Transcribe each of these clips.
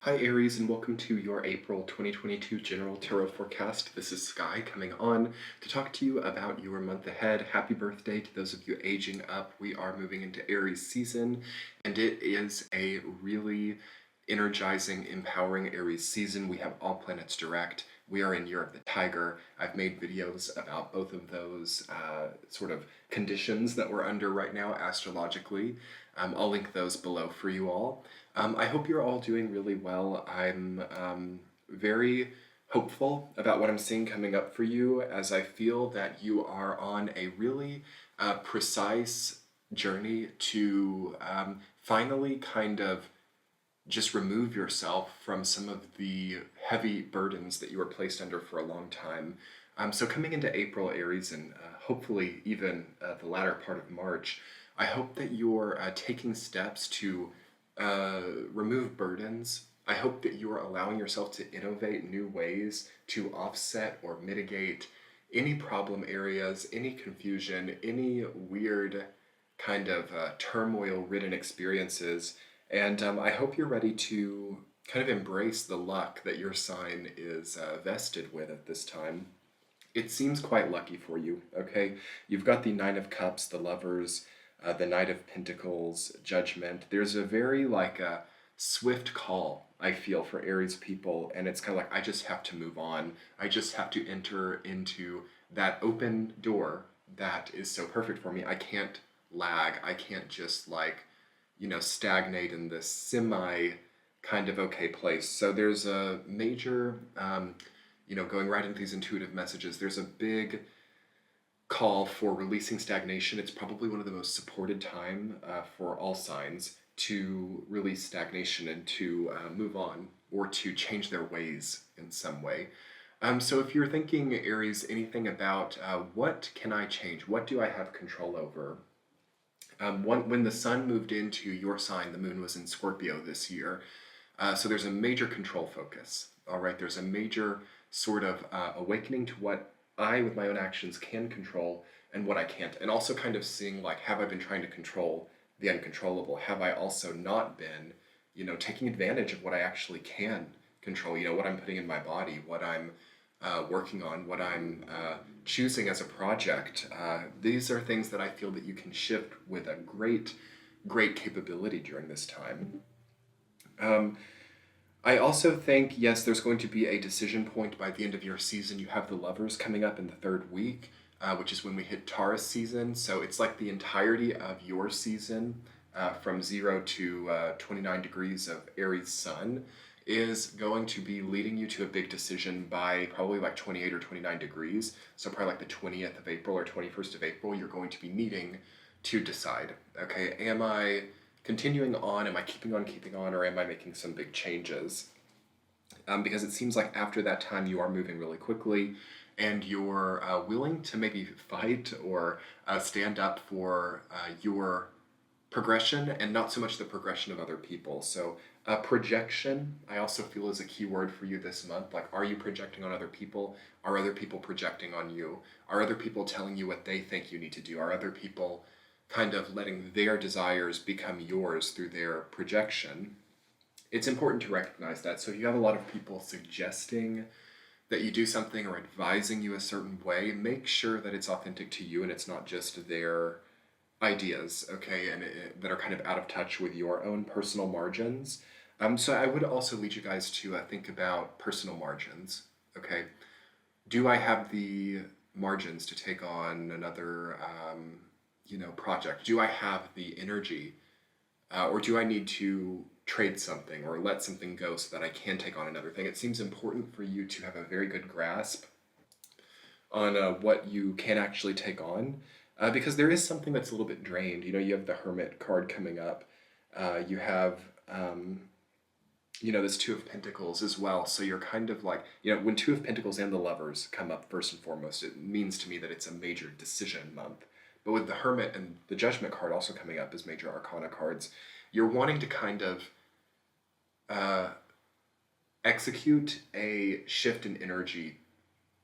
Hi Aries, and welcome to your April 2022 General Tarot Forecast. This is Sky coming on to talk to you about your month ahead. Happy birthday to those of you aging up. We are moving into Aries season, and it is a really energizing, empowering Aries season. We have all planets direct. We are in Year of the Tiger. I've made videos about both of those sort of conditions that we're under right now astrologically. I'll link those below for you all. I hope you're all doing really well. I'm very hopeful about what I'm seeing coming up for you, as I feel that you are on a really precise journey to finally kind of just remove yourself from some of the heavy burdens that you were placed under for a long time. So coming into April, Aries, and hopefully even the latter part of March, I hope that you're taking steps to remove burdens. I hope that you are allowing yourself to innovate new ways to offset or mitigate any problem areas, any confusion, any weird kind of turmoil-ridden experiences. And I hope you're ready to kind of embrace the luck that your sign is vested with at this time. It seems quite lucky for you, okay? You've got the Nine of Cups, the Lovers, the Knight of Pentacles, Judgment. There's a very a swift call, I feel, for Aries people, and it's kind of like, I just have to move on. I just have to enter into that open door that is so perfect for me. I can't lag. I can't just stagnate in this semi kind of okay place. So there's a major, going right into these intuitive messages, there's a big call for releasing stagnation. It's probably one of the most supported time for all signs to release stagnation and to move on or to change their ways in some way. So if you're thinking, Aries, anything about what can I change? What do I have control over? When the sun moved into your sign, the moon was in Scorpio this year. So there's a major control focus. All right, there's a major sort of awakening to what I, with my own actions, can control and what I can't. And also kind of seeing, have I been trying to control the uncontrollable? Have I also not been, taking advantage of what I actually can control? What I'm putting in my body, what I'm working on, what I'm choosing as a project. These are things that I feel that you can shift with a great capability during this time. I also think, yes, there's going to be a decision point by the end of your season. You have the Lovers coming up in the third week, which is when we hit Taurus season. So it's like the entirety of your season, from 0 to 29 degrees of Aries sun, is going to be leading you to a big decision by probably 28 or 29 degrees. So probably the 20th of April or 21st of April, you're going to be needing to decide, okay, am I continuing on? Am I keeping on, or am I making some big changes? Because it seems like after that time you are moving really quickly, and you're willing to maybe fight or stand up for your progression and not so much the progression of other people. So projection, I also feel, is a key word for you this month. Are you projecting on other people? Are other people projecting on you? Are other people telling you what they think you need to do? Are other people kind of letting their desires become yours through their projection? It's important to recognize that. So if you have a lot of people suggesting that you do something or advising you a certain way, make sure that it's authentic to you and it's not just their ideas, okay, and that are kind of out of touch with your own personal margins. So I would also lead you guys to think about personal margins, okay? Do I have the margins to take on another project? Do I have the energy, or do I need to trade something or let something go so that I can take on another thing? It seems important for you to have a very good grasp on what you can actually take on, because there is something that's a little bit drained. You have the Hermit card coming up. You have this Two of Pentacles as well. So you're kind of when Two of Pentacles and the Lovers come up first and foremost, it means to me that it's a major decision month. But with the Hermit and the Judgment card also coming up as major arcana cards, you're wanting to kind of execute a shift in energy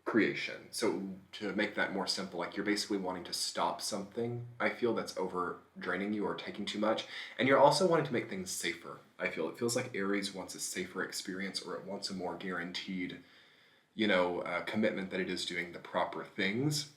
creation. So to make that more simple, like you're basically wanting to stop something, I feel, that's over draining you or taking too much. And you're also wanting to make things safer. I feel it feels like Aries wants a safer experience, or it wants a more guaranteed, commitment that it is doing the proper things.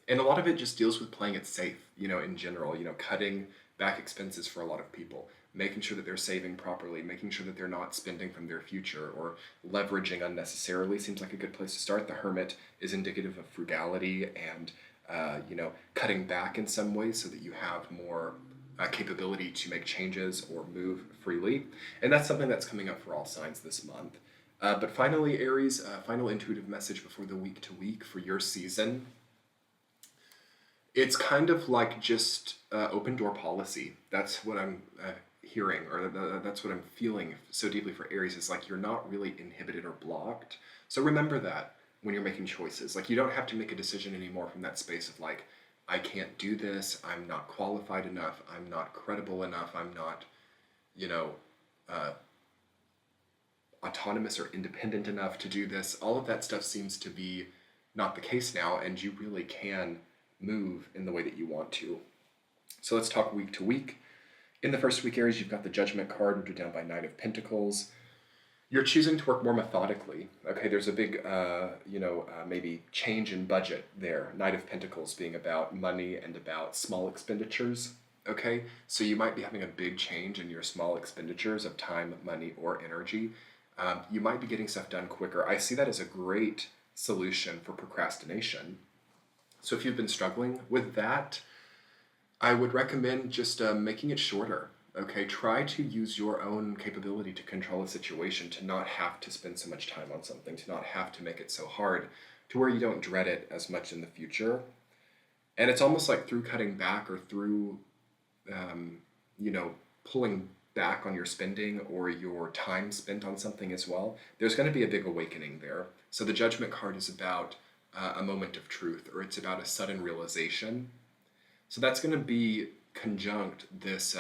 And a lot of it just deals with playing it safe, in general, cutting back expenses for a lot of people, making sure that they're saving properly, making sure that they're not spending from their future or leveraging unnecessarily seems like a good place to start. The Hermit is indicative of frugality and, cutting back in some ways so that you have more capability to make changes or move freely. And that's something that's coming up for all signs this month. But finally, Aries, final intuitive message before the week to week for your season. It's kind of like just open door policy. That's what I'm hearing, or that's what I'm feeling so deeply for Aries. Is like you're not really inhibited or blocked. So remember that when you're making choices. Like you don't have to make a decision anymore from that space of like, I can't do this, I'm not qualified enough, I'm not credible enough, I'm not, uh, autonomous or independent enough to do this. All of that stuff seems to be not the case now, and you really can move in the way that you want to. So let's talk week to week. In the first week, Aries, you've got the Judgment card, rooted down by Knight of Pentacles. You're choosing to work more methodically. Okay, there's a big, maybe change in budget there. Knight of Pentacles being about money and about small expenditures. Okay, so you might be having a big change in your small expenditures of time, money, or energy. You might be getting stuff done quicker. I see that as a great solution for procrastination. So if you've been struggling with that, I would recommend just making it shorter. Okay, try to use your own capability to control a situation, to not have to spend so much time on something, to not have to make it so hard, to where you don't dread it as much in the future. And it's almost like through cutting back or through, pulling back on your spending or your time spent on something as well, there's going to be a big awakening there. So the Judgment card is about a moment of truth, or it's about a sudden realization. So that's going to be conjunct this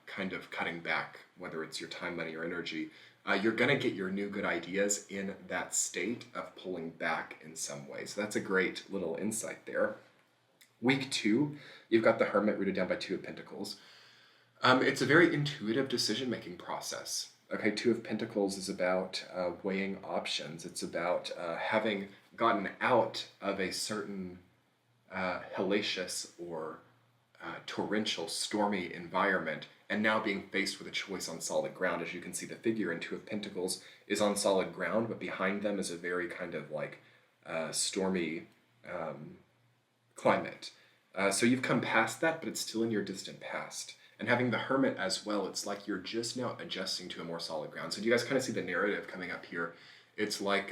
kind of cutting back, whether it's your time, money, or energy. You're going to get your new good ideas in that state of pulling back in some way. So that's a great little insight there. Week 2, you've got the Hermit, rooted down by Two of Pentacles. It's a very intuitive decision-making process. Okay, Two of Pentacles is about weighing options. It's about having gotten out of a certain hellacious or torrential, stormy environment, and now being faced with a choice on solid ground. As you can see, the figure in Two of Pentacles is on solid ground, but behind them is a very kind of like stormy climate. So you've come past that, but it's still in your distant past. And having the Hermit as well, it's like you're just now adjusting to a more solid ground. So do you guys kind of see the narrative coming up here? It's like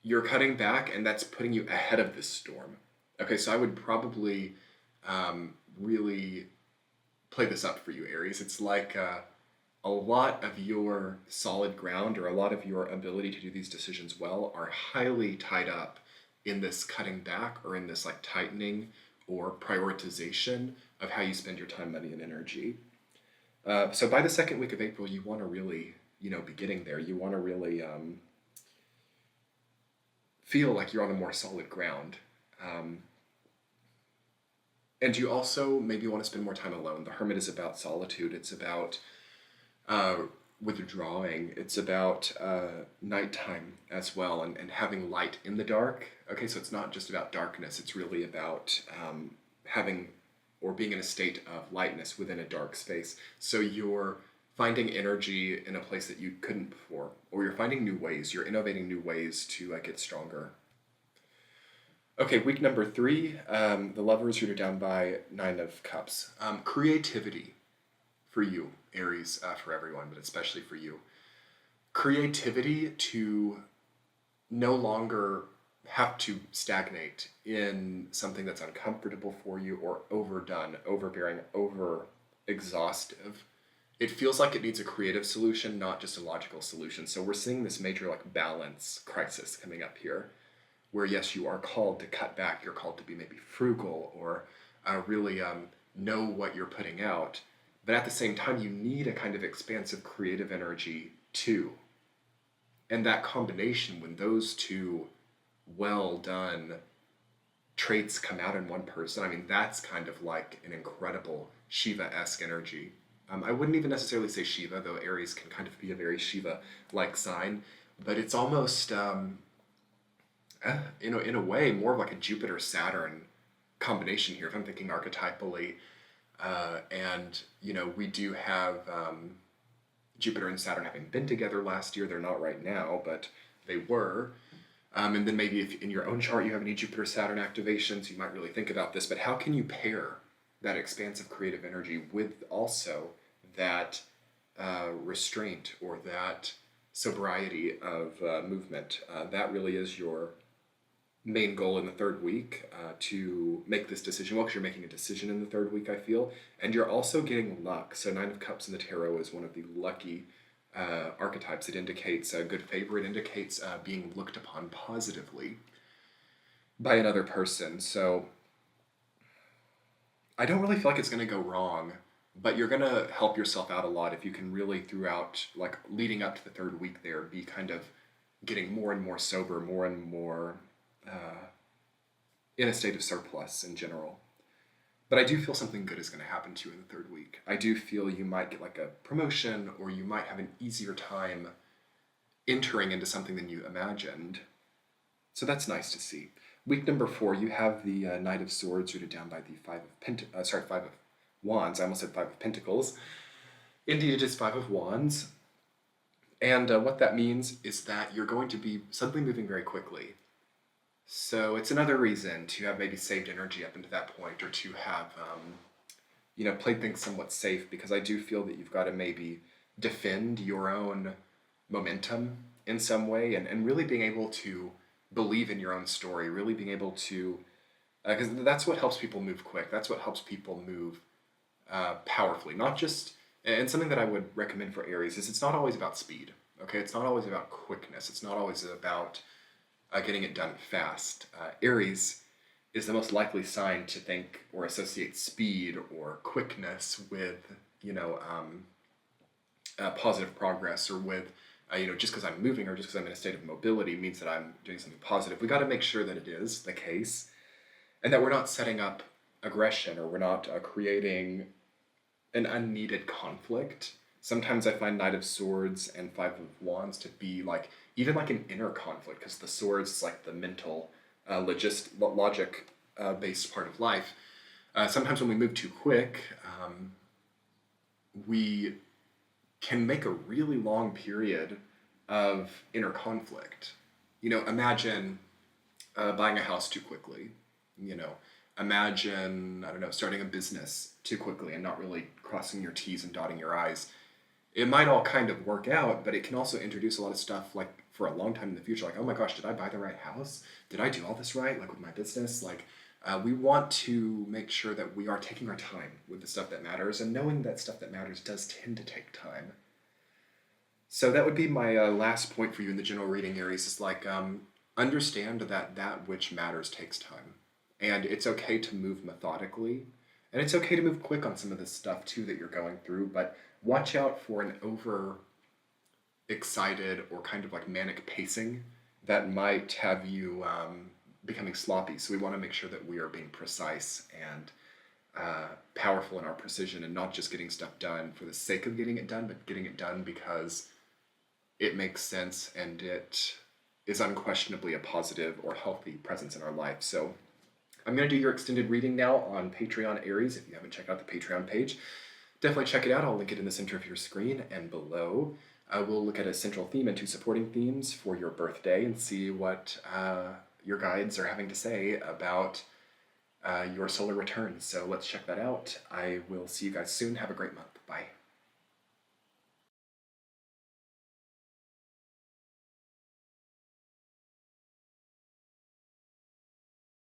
you're cutting back, and that's putting you ahead of this storm. Okay, so I would probably really play this up for you, Aries. It's like a lot of your solid ground, or a lot of your ability to do these decisions well, are highly tied up in this cutting back, or in this like tightening or prioritization of how you spend your time, money, and energy. So by the second week of April, you want to really, be getting there. You want to really feel like you're on a more solid ground. And you also maybe want to spend more time alone. The Hermit is about solitude. It's about withdrawing. It's about nighttime as well, and having light in the dark. Okay, so it's not just about darkness. It's really about having or being in a state of lightness within a dark space. So you're finding energy in a place that you couldn't before, or you're finding new ways. You're innovating new ways to get stronger. Okay, week number 3, the Lovers, rooted down by Nine of Cups. Creativity for you, Aries, for everyone, but especially for you. Creativity to no longer have to stagnate in something that's uncomfortable for you, or overdone, overbearing, over exhaustive. It feels like it needs a creative solution, not just a logical solution. So we're seeing this major like balance crisis coming up here, where yes, you are called to cut back, you're called to be maybe frugal, or really know what you're putting out, but at the same time, you need a kind of expansive creative energy too. And that combination, when those two well done traits come out in one person, I mean, that's kind of like an incredible Shiva-esque energy. I wouldn't even necessarily say Shiva, though Aries can kind of be a very Shiva-like sign, but it's almost, in a way, more of like a Jupiter-Saturn combination here, if I'm thinking archetypally. And, we do have Jupiter and Saturn having been together last year. They're not right now, but they were. And then maybe if in your own chart you have any Jupiter-Saturn activations, you might really think about this. But how can you pair that expansive creative energy with also that restraint or that sobriety of movement? That really is your main goal in the third week, to make this decision. Well, because you're making a decision in the third week, I feel. And you're also getting luck. So Nine of Cups in the Tarot is one of the lucky archetypes. It indicates good favor. It indicates being looked upon positively by another person. So I don't really feel like it's going to go wrong, but you're going to help yourself out a lot if you can really, throughout, like leading up to the third week there, be kind of getting more and more sober, more and more in a state of surplus in general. But I do feel something good is going to happen to you in the third week. I do feel you might get like a promotion, or you might have an easier time entering into something than you imagined. So that's nice to see. Week number 4, you have the Knight of Swords rooted down by the Five of Wands. I almost said Five of Pentacles. Indeed, it is Five of Wands. And what that means is that you're going to be suddenly moving very quickly. So it's another reason to have maybe saved energy up into that point, or to have, played things somewhat safe, because I do feel that you've got to maybe defend your own momentum in some way, and really being able to believe in your own story, really being able to, because that's what helps people move quick. That's what helps people move powerfully. Not just, and something that I would recommend for Aries is it's not always about speed, okay? It's not always about quickness. It's not always about getting it done fast. Aries is the most likely sign to think or associate speed or quickness with, positive progress, or with, just because I'm moving or just because I'm in a state of mobility means that I'm doing something positive. We got to make sure that it is the case, and that we're not setting up aggression, or we're not creating an unneeded conflict. Sometimes I find Knight of Swords and Five of Wands to be like, even like an inner conflict, because the swords is like the mental, logic-based part of life. Sometimes when we move too quick, we can make a really long period of inner conflict. Imagine buying a house too quickly. Imagine, I don't know, starting a business too quickly and not really crossing your T's and dotting your I's. It might all kind of work out, but it can also introduce a lot of stuff, like for a long time in the future, like, oh my gosh, did I buy the right house? Did I do all this right? Like with my business? Like, we want to make sure that we are taking our time with the stuff that matters, and knowing that stuff that matters does tend to take time. So that would be my last point for you in the general reading, Aries, is like, understand that which matters takes time. And it's okay to move methodically, and it's okay to move quick on some of this stuff too that you're going through, but watch out for an over excited or kind of like manic pacing that might have you becoming sloppy. So we want to make sure that we are being precise and powerful in our precision, and not just getting stuff done for the sake of getting it done, but getting it done because it makes sense and it is unquestionably a positive or healthy presence in our life. So I'm going to do your extended reading now on Patreon, Aries. If you haven't checked out the Patreon page, definitely check it out. I'll link it in the center of your screen and below. We'll look at a central theme and 2 supporting themes for your birthday, and see what your guides are having to say about your solar return. So let's check that out. I will see you guys soon. Have a great month. Bye.